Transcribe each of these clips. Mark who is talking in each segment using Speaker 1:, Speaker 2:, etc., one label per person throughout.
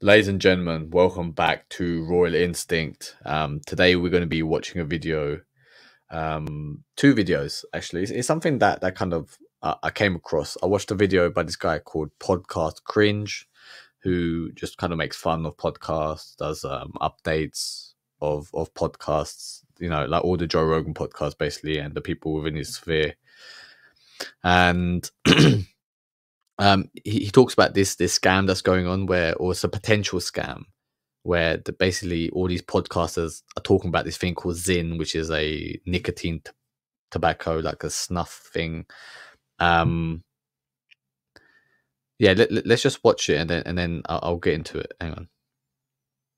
Speaker 1: Ladies and gentlemen, welcome back to Royal Instinct. Today we're going to be watching a video, two videos actually. It's something that kind of I came across. I watched a video by this guy called Podcast Cringe, who just kind of makes fun of podcasts, does updates of podcasts, you know, like all the Joe Rogan podcasts basically, and the people within his sphere. And he talks about this scam that's going on, or it's a potential scam, where basically all these podcasters are talking about this thing called Zyn, which is a nicotine tobacco, like a snuff thing. Yeah, let's just watch it and then I'll get into it. Hang on.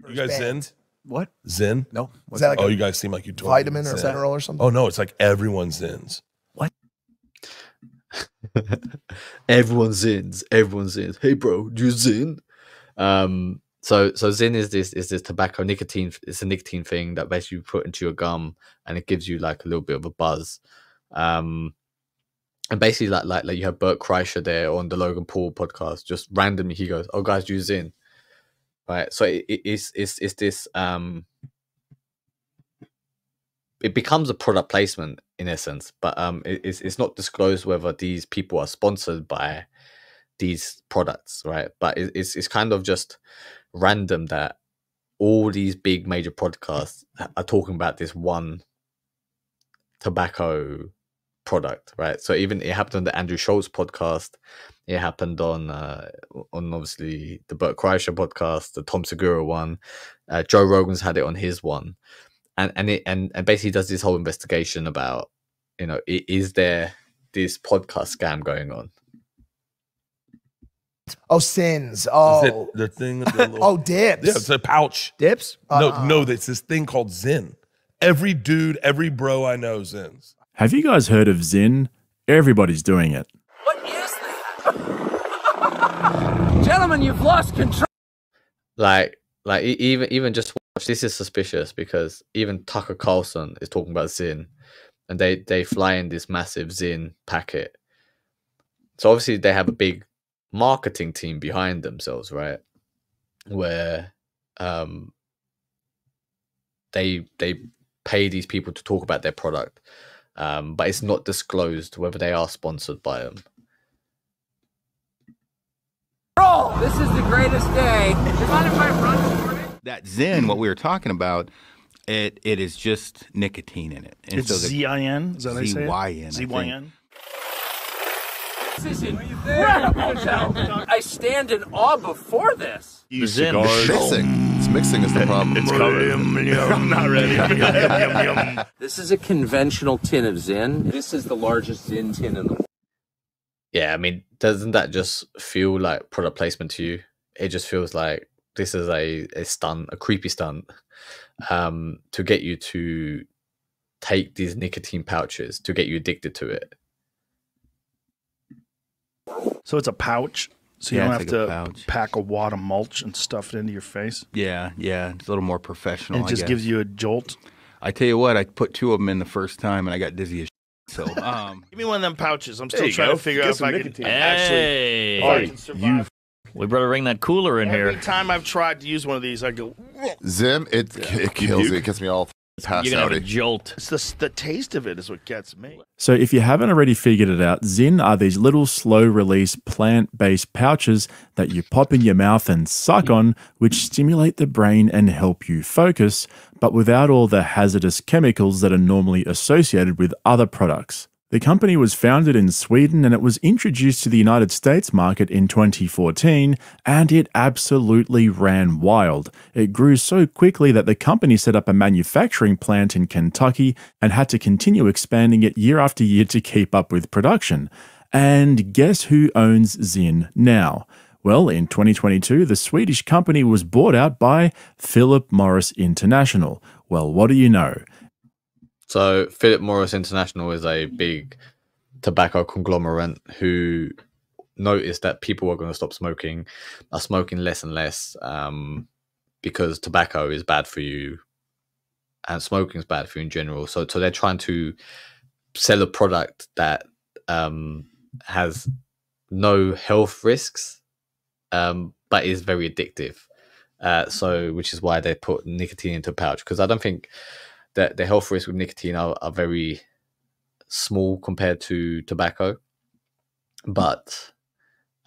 Speaker 2: You guys Zyn?
Speaker 3: What?
Speaker 2: Zyn?
Speaker 3: No.
Speaker 2: Is that like you guys seem like you told
Speaker 3: vitamin or
Speaker 2: Zyn.
Speaker 3: mineral or something?
Speaker 2: Oh no, it's like everyone Zyns.
Speaker 3: What?
Speaker 1: Everyone Zins. Hey bro, do you Zyn? So Zyn is this tobacco nicotine. It's a nicotine thing that basically you put into your gum and it gives you like a little bit of a buzz. And basically like you have Bert Kreischer there on the Logan Paul podcast, just randomly he goes, "Oh guys, do you Zyn?" Right. So it's this it becomes a product placement in essence, but it's not disclosed whether these people are sponsored by these products, right? But it's kind of just random that all these big major podcasts are talking about this one tobacco product, right? So even it happened on the Andrew Schultz podcast, it happened on obviously the Bert Kreischer podcast, the Tom Segura one, Joe Rogan's had it on his one. And basically does this whole investigation about, you know, is there this podcast scam going on?
Speaker 3: Oh, sins. Oh,
Speaker 2: Is it the thing. With the little,
Speaker 3: oh, dips.
Speaker 2: Yeah, it's a pouch.
Speaker 3: Dips?
Speaker 2: No, it's this thing called Zyn. Every dude, every bro I know Zyns.
Speaker 4: Have you guys heard of Zyn? Everybody's doing it.
Speaker 5: What is that? Gentlemen, you've lost control.
Speaker 1: Like even just watch. This is suspicious because even Tucker Carlson is talking about Zyn, and they fly in this massive Zyn packet. So obviously they have a big marketing team behind themselves, right? Where they pay these people to talk about their product, but it's not disclosed whether they are sponsored by them.
Speaker 5: This is the greatest day. Do you mind if I run for it?
Speaker 6: That Zyn, what we were talking about, it is just nicotine in it. And
Speaker 7: it's Z-I-N? Is that how you say it?
Speaker 6: Z-Y-N.
Speaker 7: Z-Y-N?
Speaker 5: This is incredible, gentlemen. I stand in awe before this.
Speaker 7: You
Speaker 8: It's mixing. It's mixing is the problem.
Speaker 7: It's coming. I'm not ready.
Speaker 5: This is a conventional tin of Zyn. This is the largest Zyn tin in the world.
Speaker 1: Yeah, I mean, doesn't that just feel like product placement to you? It just feels like this is a stunt, a creepy stunt, to get you to take these nicotine pouches, to get you addicted to it.
Speaker 7: So it's a pouch, so you
Speaker 6: Yeah,
Speaker 7: don't
Speaker 6: it's
Speaker 7: have
Speaker 6: like a
Speaker 7: to
Speaker 6: pouch.
Speaker 7: pack a wad of mulch and stuff it into your face.
Speaker 6: Yeah. It's a little more professional.
Speaker 7: And it just gives you a jolt.
Speaker 6: I tell you what, I put 2 of them in the first time, and I got dizzy as shit. So,
Speaker 7: Give me one of them pouches. I'm
Speaker 2: There
Speaker 7: still
Speaker 2: you
Speaker 7: trying
Speaker 2: go.
Speaker 7: to figure
Speaker 2: Get
Speaker 7: out if
Speaker 2: some
Speaker 7: I can
Speaker 2: nicotine.
Speaker 7: actually if I can survive.
Speaker 9: We better bring that cooler in
Speaker 7: Every
Speaker 9: here.
Speaker 7: time I've tried to use one of these, I go,
Speaker 8: Zyn, it kills me. It gets me all passed
Speaker 9: You're gonna have a
Speaker 8: out.
Speaker 9: jolt.
Speaker 7: it's the taste of it is what gets me.
Speaker 4: So if you haven't already figured it out, Zyn are these little slow-release plant-based pouches that you pop in your mouth and suck on, which stimulate the brain and help you focus, but without all the hazardous chemicals that are normally associated with other products. The company was founded in Sweden and it was introduced to the United States market in 2014, and it absolutely ran wild. It grew so quickly that the company set up a manufacturing plant in Kentucky and had to continue expanding it year after year to keep up with production. And guess who owns Zyn now? Well, in 2022, the Swedish company was bought out by Philip Morris International. Well, what do you know?
Speaker 1: So Philip Morris International is a big tobacco conglomerate who noticed that people are going to stop smoking, are smoking less and less, because tobacco is bad for you and smoking is bad for you in general. So they're trying to sell a product that has no health risks, but is very addictive. So which is why they put nicotine into a pouch, because I don't think that the health risks with nicotine are very small compared to tobacco, but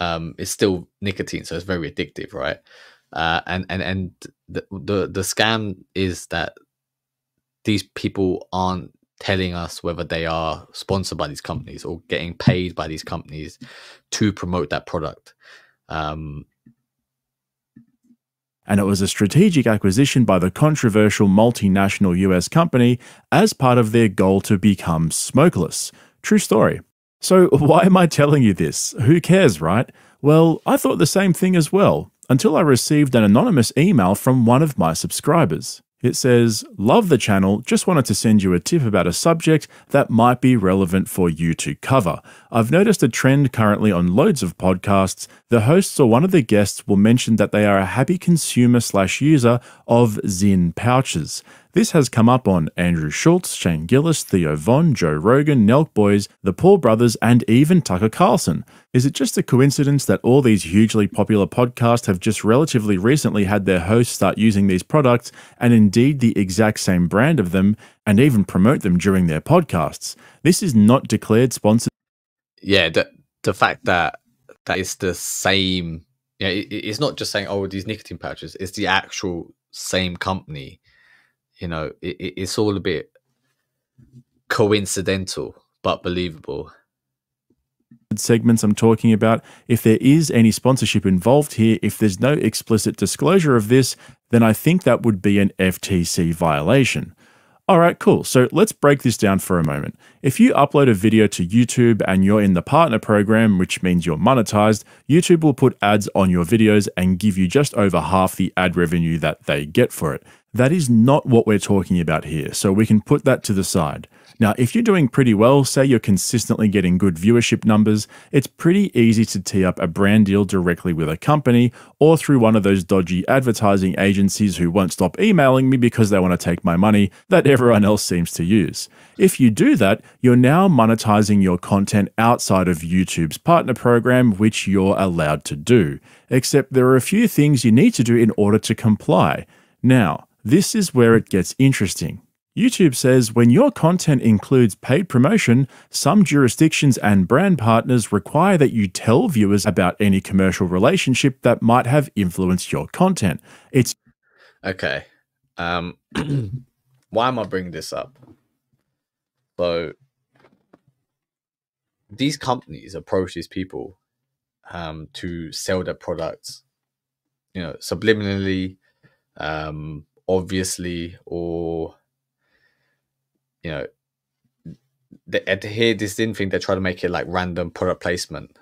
Speaker 1: it's still nicotine, so it's very addictive, right? And the scam is that these people aren't telling us whether they are sponsored by these companies or getting paid by these companies to promote that product.
Speaker 4: And it was a strategic acquisition by the controversial multinational US company as part of their goal to become smokeless. True story. So why am I telling you this? Who cares, right? Well, I thought the same thing as well, until I received an anonymous email from one of my subscribers. It says, "Love the channel, just wanted to send you a tip about a subject that might be relevant for you to cover. I've noticed a trend currently on loads of podcasts. The hosts or one of the guests will mention that they are a happy consumer/user of Zyn pouches. This has come up on Andrew Schultz, Shane Gillis, Theo Von, Joe Rogan, Nelk Boys, the Paul Brothers, and even Tucker Carlson. Is it just a coincidence that all these hugely popular podcasts have just relatively recently had their hosts start using these products, and indeed the exact same brand of them, and even promote them during their podcasts? This is not declared sponsored."
Speaker 1: Yeah, the fact that it's the same, yeah, it's not just saying, oh, these nicotine pouches, it's the actual same company. It's all a bit coincidental but believable.
Speaker 4: Segments I'm talking about, if there is any sponsorship involved here, if there's no explicit disclosure of this, then I think that would be an FTC violation. All right, cool. So let's break this down for a moment. If you upload a video to YouTube and you're in the partner program, which means you're monetized, YouTube will put ads on your videos and give you just over half the ad revenue that they get for it. That is not what we're talking about here, so we can put that to the side. Now, if you're doing pretty well, say you're consistently getting good viewership numbers, it's pretty easy to tee up a brand deal directly with a company or through one of those dodgy advertising agencies who won't stop emailing me because they want to take my money that everyone else seems to use. If you do that, you're now monetizing your content outside of YouTube's partner program, which you're allowed to do. Except there are a few things you need to do in order to comply. Now, this is where it gets interesting. YouTube says when your content includes paid promotion, some jurisdictions and brand partners require that you tell viewers about any commercial relationship that might have influenced your content. It's
Speaker 1: okay. Why am I bringing this up? So these companies approach these people to sell their products, subliminally, obviously, or here this didn't think they try to make it like random product placement.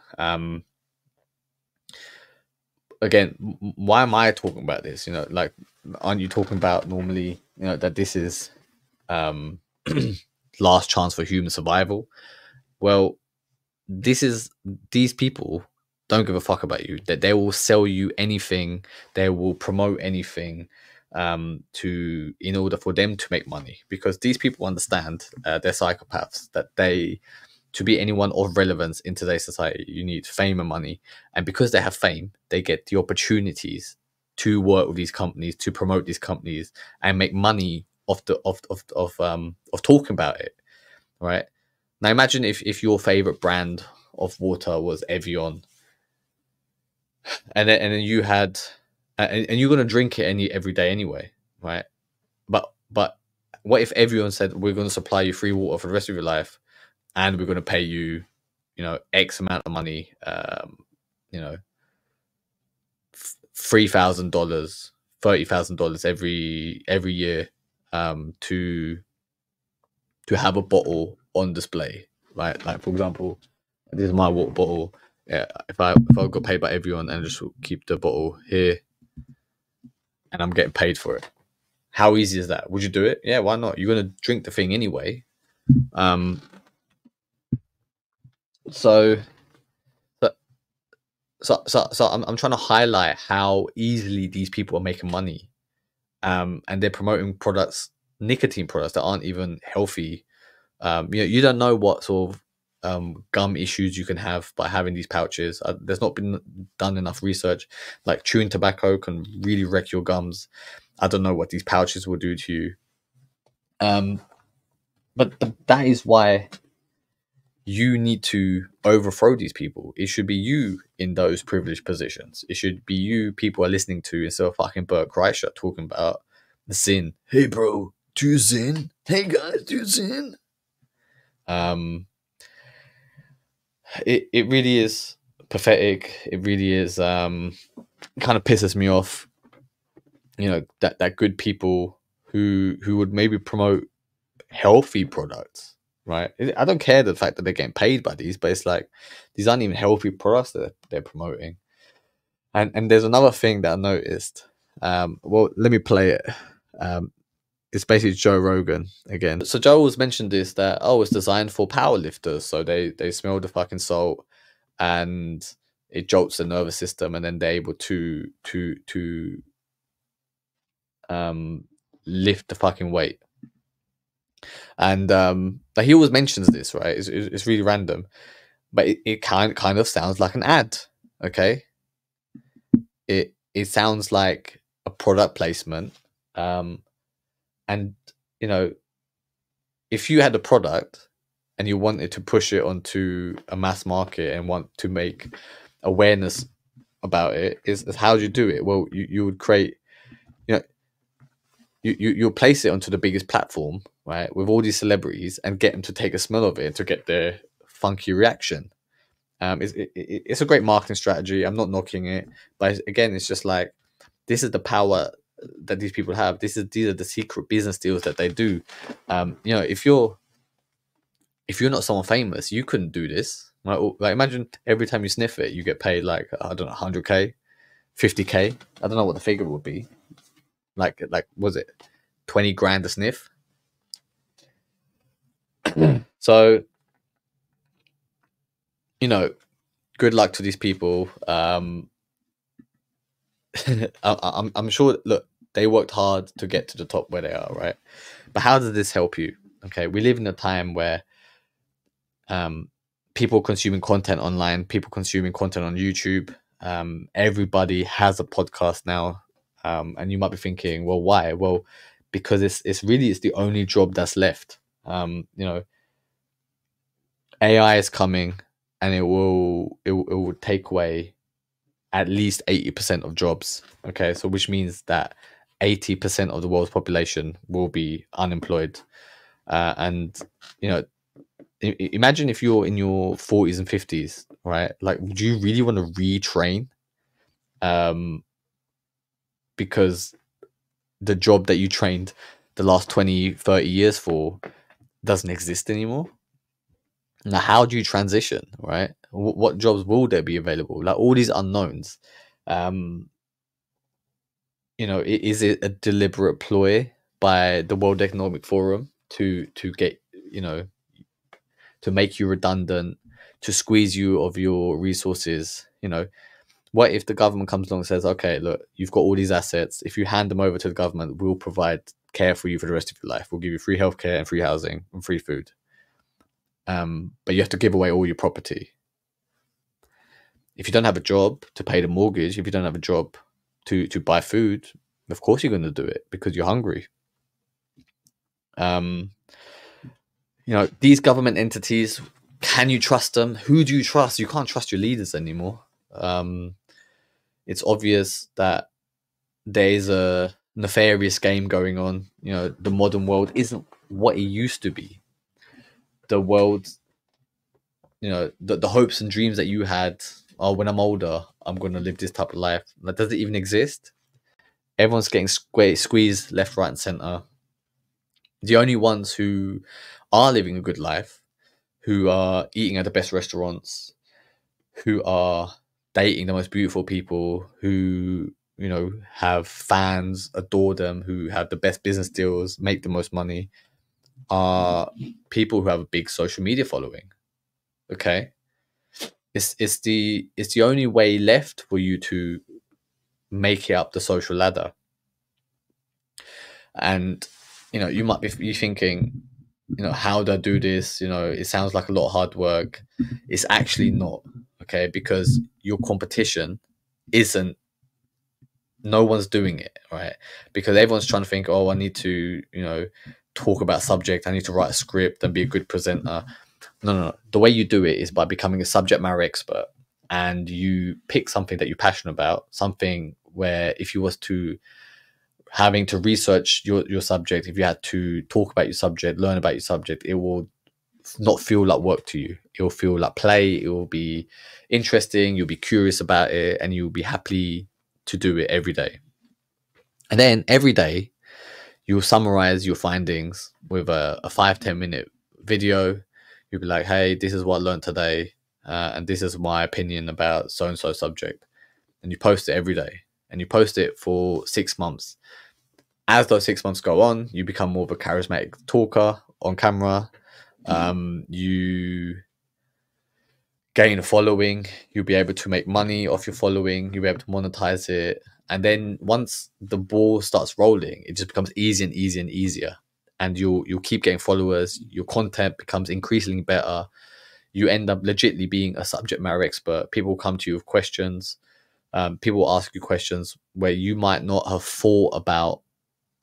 Speaker 1: Again, why am I talking about this? Like, aren't you talking about normally, that this is last chance for human survival? Well, these people don't give a fuck about you. That they will sell you anything, they will promote anything in order for them to make money, because these people understand, they're psychopaths, that to be anyone of relevance in today's society, you need fame and money. And because they have fame, they get the opportunities to work with these companies, to promote these companies, and make money of talking about it, right? Now imagine if your favorite brand of water was Evian, and then you had, and you're gonna drink it every day anyway, right? But what if everyone said, we're going to supply you free water for the rest of your life, and we're going to pay you, X amount of money, $3,000, $30,000 every year, to have a bottle on display, right? Like, for example, this is my water bottle. Yeah, if I got paid by everyone and just keep the bottle here, and I'm getting paid for it, how easy is that? Would you do it? Yeah, why not? You're gonna drink the thing anyway. So I'm trying to highlight how easily these people are making money, and they're promoting products, nicotine products that aren't even healthy. You don't know what sort of gum issues you can have by having these pouches. There's not been done enough research. Like chewing tobacco can really wreck your gums. I don't know what these pouches will do to you. But that is why you need to overthrow these people. It should be you in those privileged positions. It should be you people are listening to instead of fucking Bert Kreischer talking about the sin. Hey bro, do you sin? Hey guys, do you sin? It really is pathetic. It really is kind of pisses me off. You know, that good people who would maybe promote healthy products. Right, I don't care the fact that they're getting paid by these, but it's like these aren't even healthy products that they're promoting. And there's another thing that I noticed. Well, let me play it. It's basically Joe Rogan again. So Joe always mentioned this, that it's designed for powerlifters, so they smell the fucking salt and it jolts the nervous system, and then they're able to lift the fucking weight. And he always mentions this, right? It's really random, but it kind of sounds like an ad. Okay, it sounds like a product placement. And you know, if you had a product and you wanted to push it onto a mass market and want to make awareness about it, is how do you do it? Well, you would create, you know, you'll place it onto the biggest platform, right, with all these celebrities, and get them to take a smell of it to get their funky reaction. It's a great marketing strategy. I'm not knocking it, but again, it's just like, this is the power that these people have. These are the secret business deals that they do. You know, if you're not someone famous, you couldn't do this. Right? Like, imagine every time you sniff it, you get paid like, I don't know, 100K, 50K. I don't know what the figure would be. Like was it 20 grand a sniff? So, you know, good luck to these people. I'm sure, look, they worked hard to get to the top where they are, right? But how does this help you? Okay, we live in a time where people consuming content online, people consuming content on YouTube. Everybody has a podcast now. And you might be thinking, well, why? Well, because it's the only job that's left. You know, AI is coming, and it will take away at least 80% of jobs. Okay, so which means that 80% of the world's population will be unemployed. And you know, imagine if you're in your 40s and 50s, right? Like, do you really want to retrain? Because the job that you trained the last 20, 30 years for doesn't exist anymore. Now, how do you transition, right? What jobs will there be available? Like, all these unknowns. You know, is it a deliberate ploy by the World Economic Forum to get, you know, to make you redundant, to squeeze you of your resources? You know, what if the government comes along and says, okay, look, you've got all these assets. If you hand them over to the government, we'll provide care for you for the rest of your life. We'll give you free healthcare and free housing and free food. But you have to give away all your property. If you don't have a job to pay the mortgage, if you don't have a job to buy food, of course you're going to do it because you're hungry. You know, these government entities, can you trust them? Who do you trust? You can't trust your leaders anymore. It's obvious that there's a nefarious game going on. You know, the modern world isn't what it used to be. The world, you know, the hopes and dreams that you had, when I'm older, I'm going to live this type of life. Like, does it even exist? Everyone's getting squeezed left, right, and center. The only ones who are living a good life, who are eating at the best restaurants, who are dating the most beautiful people, who, you know, have fans, adore them, who have the best business deals, make the most money, are people who have a big social media following. Okay, it's the only way left for you to make it up the social ladder. And you know, you might be thinking, how do I do this? It sounds like a lot of hard work. It's actually not, okay? Because your competition isn't, no one's doing it, right? Because everyone's trying to think, oh, I need to, talk about subject. I need to write a script and be a good presenter. No. The way you do it is by becoming a subject matter expert, and you pick something that you're passionate about, something where if you was to having to research your subject, if you had to talk about your subject, learn about your subject, it will not feel like work to you. It will feel like play. It will be interesting. You'll be curious about it, and you'll be happy to do it every day. And then every day, you'll summarize your findings with a 5-10 minute video. You'll be like, hey, this is what I learned today, and this is my opinion about so and so subject. And you post it every day, and you post it for 6 months. As those 6 months go on, you become more of a charismatic talker on camera. You gain a following. You'll be able to make money off your following. You'll be able to monetize it. And then once the ball starts rolling, it just becomes easier and easier and easier. And you'll keep getting followers. Your content becomes increasingly better. You end up legitimately being a subject matter expert. People will come to you with questions. People will ask you questions where you might not have thought about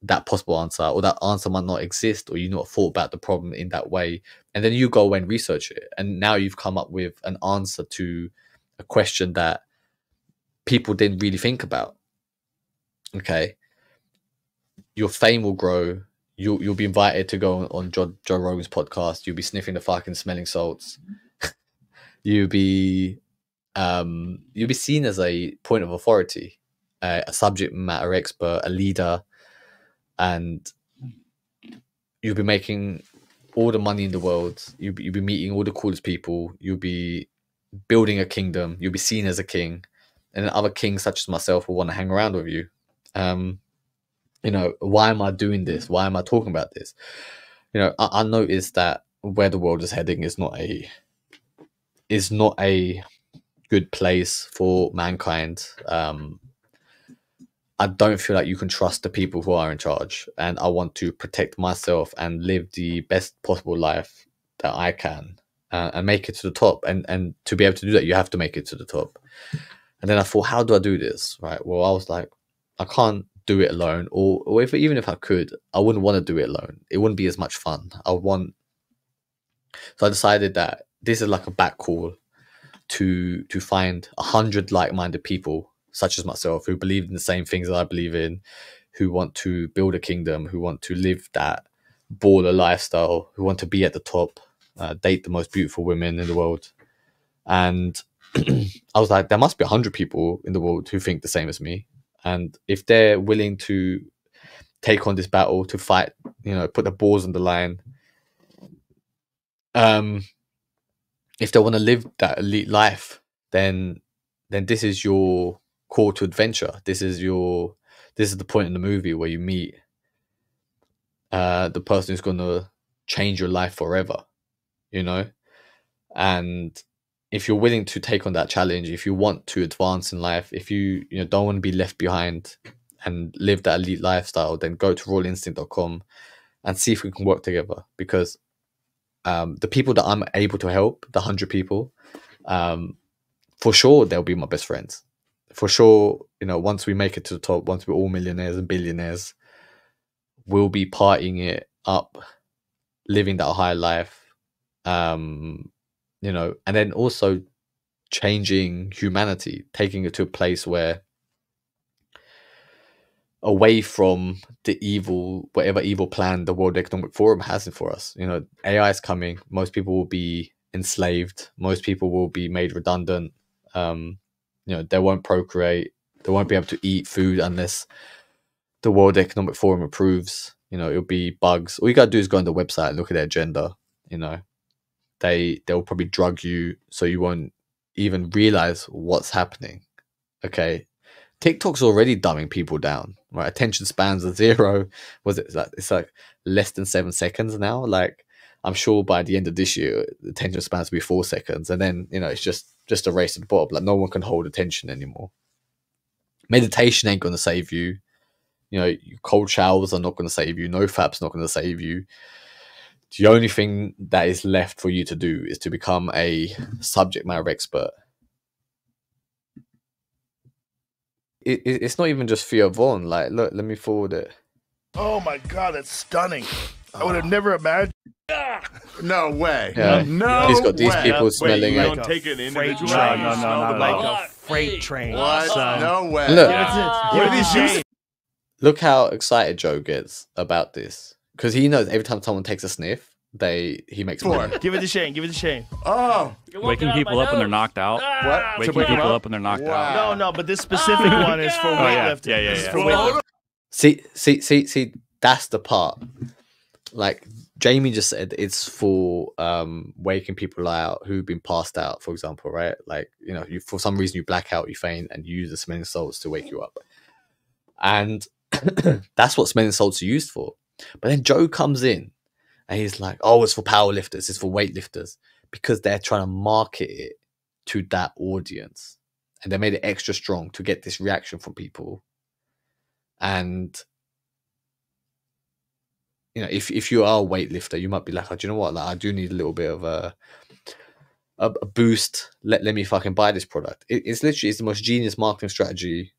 Speaker 1: that possible answer, or that answer might not exist, or you not thought about the problem in that way. And then you go away and research it. And now you've come up with an answer to a question that people didn't really think about. Okay. Your fame will grow. You'll be invited to go on Joe Rogan's podcast. You'll be sniffing the fucking smelling salts. You'll be seen as a point of authority, a subject matter expert, a leader, and you'll be making all the money in the world. You'll be meeting all the coolest people. You'll be building a kingdom. You'll be seen as a king, and then other kings such as myself will want to hang around with you. Why am I doing this? Why am I talking about this? I noticed that where the world is heading is not a good place for mankind. I don't feel like you can trust the people who are in charge, and I want to protect myself and live the best possible life that I can, and make it to the top. And to be able to do that, you have to make it to the top. And then I thought, how do I do this? Right. Well, I was like, I can't do it alone, or even if I could, I wouldn't want to do it alone. It wouldn't be as much fun. So I decided that this is like a back call to find 100 like-minded people such as myself, who believe in the same things that I believe in, who want to build a kingdom, who want to live that baller lifestyle, who want to be at the top, date the most beautiful women in the world. And I was like, there must be 100 people in the world who think the same as me. And if they're willing to take on this battle, to fight, put the balls on the line, if they want to live that elite life, then this is your call to adventure. This is the point in the movie where you meet the person who's going to change your life forever, and if you're willing to take on that challenge, if you want to advance in life, if you don't want to be left behind and live that elite lifestyle, then go to royalinstinct.com and see if we can work together. Because the people that I'm able to help, the 100 people, for sure they'll be my best friends. For sure, once we make it to the top, once we're all millionaires and billionaires, we'll be partying it up, living that high life, and then also changing humanity, taking it to a place where, away from the whatever evil plan the World Economic Forum has for us. AI is coming. Most people will be enslaved. Most people will be made redundant. They won't procreate. They won't be able to eat food unless the World Economic Forum approves. It'll be bugs. All you gotta do is go on the website and look at their agenda. They'll probably drug you so you won't even realize what's happening. Okay. TikTok's already dumbing people down, right? Attention spans are 0. It's like less than 7 seconds now. Like, I'm sure by the end of this year, the attention spans will be 4 seconds. And then, it's just a race to the bottom. Like, no one can hold attention anymore. Meditation ain't going to save you. Cold showers are not going to save you. No fap's not going to save you. the only thing that is left for you to do is to become a subject matter expert. It's not even just Theo Vaughn. Like, look, let me forward it.
Speaker 7: Oh my god, that's stunning. I would have never imagined.
Speaker 8: No way.
Speaker 1: Yeah.
Speaker 8: No
Speaker 1: He's got these
Speaker 8: way.
Speaker 1: people smelling
Speaker 2: you
Speaker 1: like
Speaker 2: don't take an
Speaker 3: freight
Speaker 2: individual.
Speaker 3: train.
Speaker 2: No,
Speaker 3: Like a freight train.
Speaker 8: What?
Speaker 3: son.
Speaker 8: No way.
Speaker 1: Look.
Speaker 3: Give it a shame.
Speaker 1: Look how excited Joe gets about this, because he knows every time someone takes a sniff, he makes money.
Speaker 7: Give it to Shane. Give it to Shane.
Speaker 8: Oh.
Speaker 9: Waking people up when they're knocked out.
Speaker 8: What?
Speaker 9: Waking
Speaker 8: wake
Speaker 9: people
Speaker 8: up?
Speaker 9: up when they're knocked
Speaker 8: Wow.
Speaker 9: out.
Speaker 7: No, but this specific one is for weightlifting.
Speaker 9: Yeah.
Speaker 7: This is for weightlifting.
Speaker 1: See, that's the part. Like Jamie just said, it's for waking people out who've been passed out, for example, right? Like, you know, you for some reason you black out, you faint, and you use the smelling salts to wake you up. And that's what smelling salts are used for. But then Joe comes in and he's like, oh, it's for power lifters, it's for weightlifters, because they're trying to market it to that audience. And they made it extra strong to get this reaction from people. And you know, if you are a weightlifter, you might be like, oh, do you know what? Like, I do need a little bit of a boost. Let me fucking buy this product. It's the most genius marketing strategy,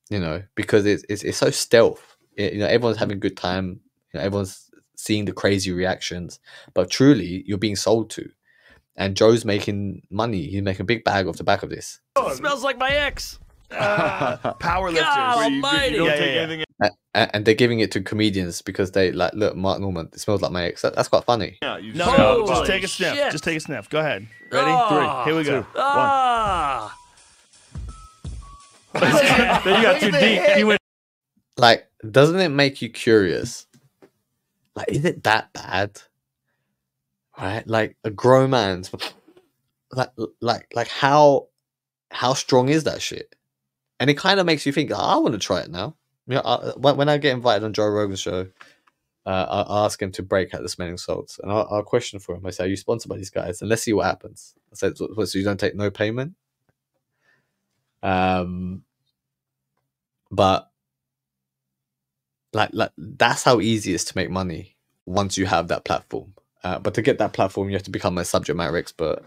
Speaker 1: you know, because it's so stealth. You know, everyone's having a good time. You know, everyone's seeing the crazy reactions, but truly, you're being sold to. And Joe's making money. He's making a big bag off the back of this.
Speaker 3: It smells like my ex.
Speaker 7: Power lifters.
Speaker 3: God
Speaker 2: You
Speaker 3: almighty.
Speaker 2: don't
Speaker 7: Yeah,
Speaker 2: take
Speaker 7: yeah.
Speaker 2: anything.
Speaker 1: And they're giving it to comedians because they like, look, Mark Norman, it smells like my ex. That's quite funny.
Speaker 2: Yeah, you
Speaker 7: No,
Speaker 2: smell
Speaker 7: no,
Speaker 2: the
Speaker 7: just
Speaker 2: body.
Speaker 7: take a sniff.
Speaker 3: shit.
Speaker 7: Just take a sniff. Go ahead. Ready?
Speaker 3: Ah.
Speaker 7: 3. Here we go. One.
Speaker 3: Ah.
Speaker 9: Then you got too deep. You went.
Speaker 1: Like, doesn't it make you curious? Like, is it that bad? Right? Like a grown man's like how strong is that shit? And it kind of makes you think, oh, I want to try it now. You know, when I get invited on Joe Rogan's show, I'll ask him to break out the smelling salts, and I'll question for him. I say, "Are you sponsored by these guys?" And let's see what happens. I said, "So you don't take no payment?" But like that's how easy it is to make money once you have that platform. But to get that platform, you have to become a subject matter expert.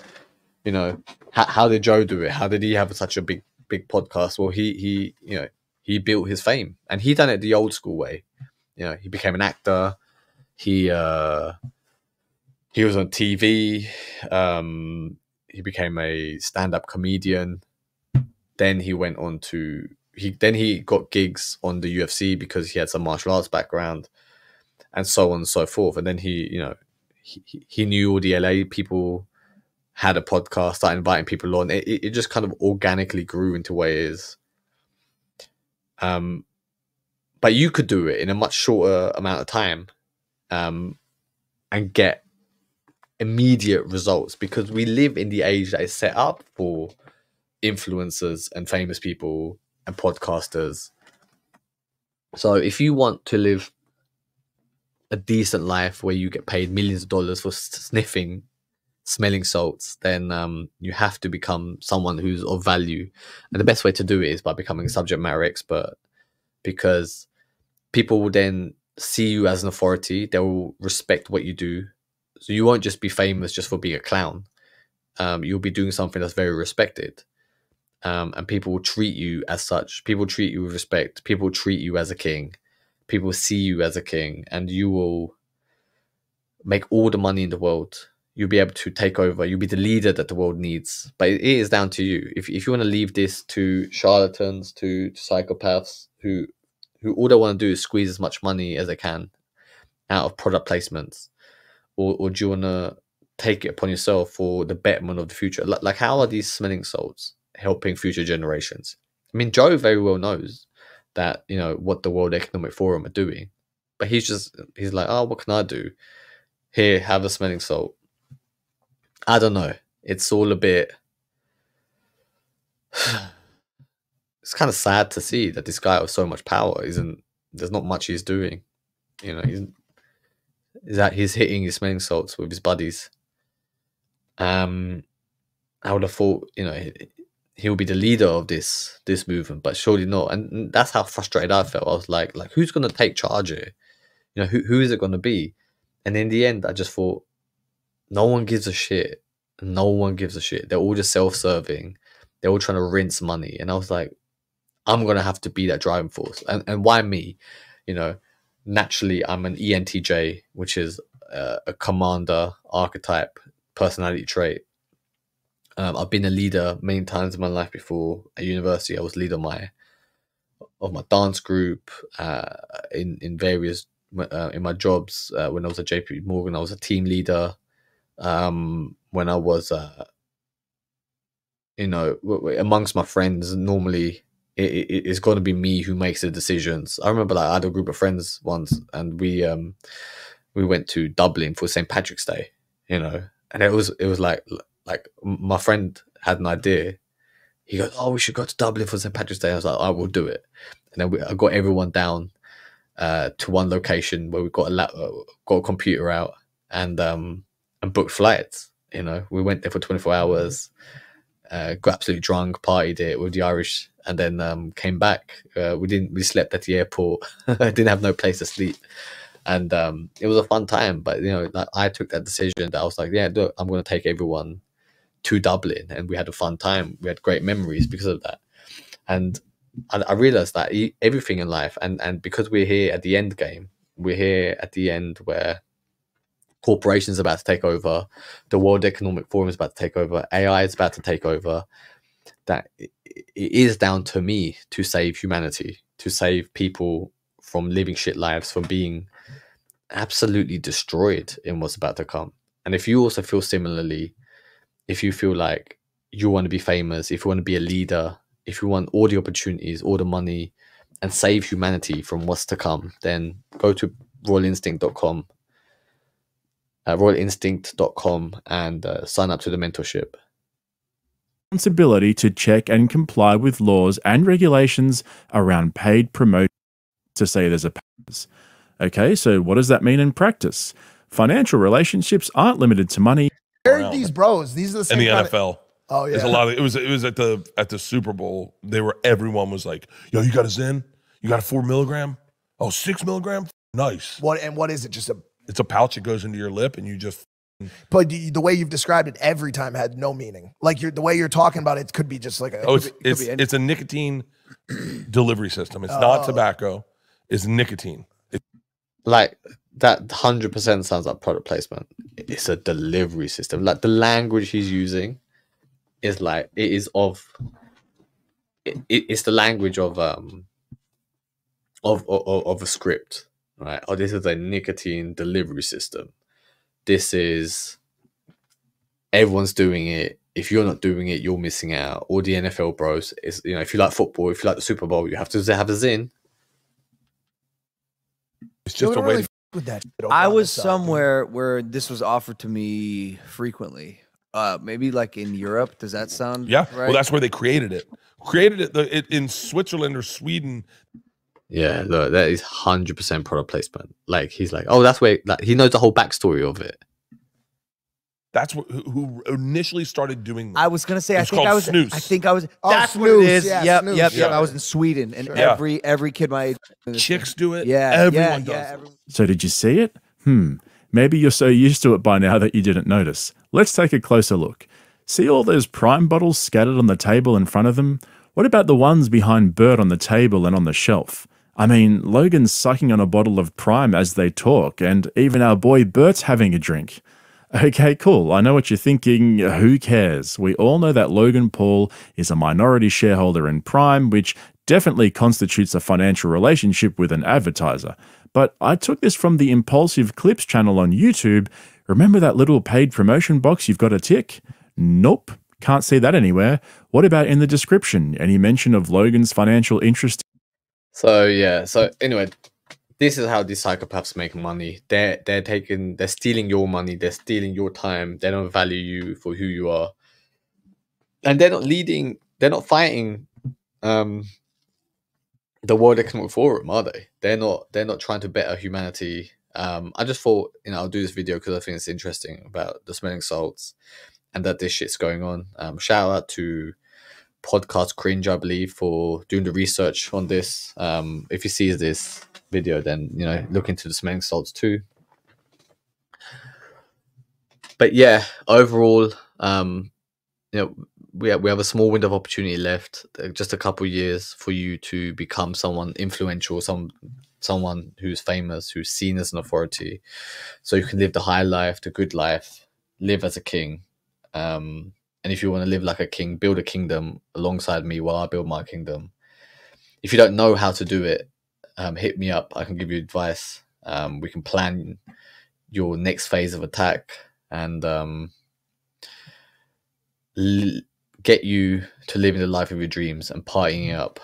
Speaker 1: You know, how did Joe do it? How did he have such a big podcast? Well, he built his fame, and he done it the old school way. You know, he became an actor. He was on TV. He became a stand-up comedian. Then he went on to he got gigs on the UFC because he had some martial arts background, and so on and so forth. And then he knew all the LA people, had a podcast, started inviting people on. It just kind of organically grew into what it is. But you could do it in a much shorter amount of time, and get immediate results, because we live in the age that is set up for influencers and famous people and podcasters. So if you want to live a decent life where you get paid millions of dollars for sniffing smelling salts, then you have to become someone who's of value. And the best way to do it is by becoming a subject matter expert, because people will then see you as an authority. They will respect what you do. So you won't just be famous just for being a clown. You'll be doing something that's very respected. And people will treat you as such. People treat you with respect. People treat you as a king. People see you as a king, and you will make all the money in the world. You'll be able to take over. You'll be the leader that the world needs. But it is down to you. If you want to leave this to charlatans, to psychopaths who all they want to do is squeeze as much money as they can out of product placements, or do you want to take it upon yourself for the betterment of the future? Like how are these smelling salts helping future generations? I mean, Joe very well knows that, you know, what the World Economic Forum are doing, but he's like, oh, what can I do? Here, have a smelling salt. I don't know. It's all a bit. It's kind of sad to see that this guy with so much power there's not much he's doing. You know, he's hitting his smelling salts with his buddies. I would have thought, you know, he'll be the leader of this movement, but surely not. And that's how frustrated I felt. I was like who's going to take charge here? You know, who is it going to be? And in the end, I just thought, no one gives a shit. No one gives a shit. They're all just self-serving. They're all trying to rinse money. And I was like, I'm going to have to be that driving force. And why me? You know, naturally, I'm an ENTJ, which is a commander archetype personality trait. I've been a leader many times in my life before. At university, I was leader of my dance group, in various in my jobs. When I was at JP Morgan, I was a team leader. When I was amongst my friends, normally it's going to be me who makes the decisions. I remember, like, I had a group of friends once, and we went to Dublin for St. Patrick's Day, and it was like my friend had an idea. He goes, "Oh, we should go to Dublin for St. Patrick's Day." I was like, "I will do it." And then I got everyone down to one location where we got a computer out, and booked flights. We went there for 24 hours, got absolutely drunk, partied it with the Irish, and then came back. We slept at the airport. I didn't have no place to sleep, and it was a fun time. But I took that decision that I was like, yeah, look, I'm going to take everyone to Dublin, and we had a fun time. We had great memories because of that. And I realized that everything in life, and because we're here at the end game, we're here at the end where corporations are about to take over, the World Economic Forum is about to take over, AI is about to take over, that it is down to me to save humanity, to save people from living shit lives, from being absolutely destroyed in what's about to come. And if you also feel similarly, if you feel like you want to be famous, if you want to be a leader, if you want all the opportunities, all the money, and save humanity from what's to come, then go to royalinstinct.com, royalinstinct.com, and sign up to the mentorship.
Speaker 4: Responsibility to check and comply with laws and regulations around paid promotion, to say there's a purpose. Okay, so what does that mean in practice? Financial relationships aren't limited to money.
Speaker 7: Where are these bros? These are the same
Speaker 2: in the
Speaker 7: kind
Speaker 2: NFL.
Speaker 7: Oh yeah,
Speaker 2: There's a lot of it was at the Super Bowl. Everyone was like, "Yo, you got a Zyn? You got a 4 milligram? Oh, 6 milligram? Nice."
Speaker 7: What is it?
Speaker 2: It's a pouch that goes into your lip, and you just.
Speaker 7: But the way you've described it every time had no meaning. Like the way you're talking about it could be just like a.
Speaker 2: Oh, it's a nicotine delivery system. It's not tobacco. It's nicotine.
Speaker 1: Like that 100% sounds like product placement. It's a delivery system. Like the language he's using is like it's the language of a script, right? Oh, this is a nicotine delivery system. This is everyone's doing it. If you're not doing it, you're missing out. All the NFL bros is, if you like football, if you like the Super Bowl, you have to have a Zyn.
Speaker 2: It's just a way.
Speaker 7: With that shit
Speaker 10: I was somewhere where this was offered to me frequently. Maybe like in Europe. Does that sound
Speaker 2: Yeah.
Speaker 10: right?
Speaker 2: Well, that's where they created it. In Switzerland or Sweden.
Speaker 1: Yeah, look, that is 100% product placement. Like he's like, oh, that's where. Like he knows the whole backstory of it.
Speaker 2: That's who initially started doing that.
Speaker 10: I was gonna say,
Speaker 2: I think I was.
Speaker 10: Snooze.
Speaker 7: Oh,
Speaker 10: that's what
Speaker 7: snooze,
Speaker 10: it is.
Speaker 7: yeah,
Speaker 10: Yep,
Speaker 7: snooze,
Speaker 10: yep.
Speaker 7: yeah.
Speaker 10: I was in Sweden, and
Speaker 7: Sure.
Speaker 10: every kid my age.
Speaker 2: Chicks do it.
Speaker 10: Yeah,
Speaker 2: Everyone does.
Speaker 10: everyone.
Speaker 4: So did you see it? Maybe you're so used to it by now that you didn't notice. Let's take a closer look. See all those Prime bottles scattered on the table in front of them? What about the ones behind Bert on the table and on the shelf? I mean, Logan's sucking on a bottle of Prime as they talk, and even our boy Bert's having a drink. Okay, cool. I know what you're thinking. Who cares? We all know that Logan Paul is a minority shareholder in Prime, which definitely constitutes a financial relationship with an advertiser. But I took this from the Impulsive Clips channel on YouTube. Remember that little paid promotion box you've got to tick? Nope. Can't see that anywhere. What about in the description? Any mention of Logan's financial interest?
Speaker 1: So yeah. So anyway, this is how these psychopaths make money. They're stealing your money. They're stealing your time. They don't value you for who you are, and they're not leading. They're not fighting the World Economic Forum, are they? They're not trying to better humanity. I just thought, I'll do this video because I think it's interesting about the smelling salts and that this shit's going on. Shout out to Podcast Cringe, I believe, for doing the research on this. If you see this video, then look into the smelling salts too. But yeah, overall, you know, we have a small window of opportunity left, just a couple of years for you to become someone influential, someone who's famous, who's seen as an authority, so you can live the high life, the good life, live as a king. And if you want to live like a king, build a kingdom alongside me while I build my kingdom. If you don't know how to do it, hit me up. I can give you advice. We can plan your next phase of attack and get you to living the life of your dreams and partying up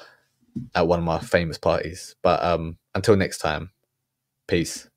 Speaker 1: at one of my famous parties. But until next time, peace.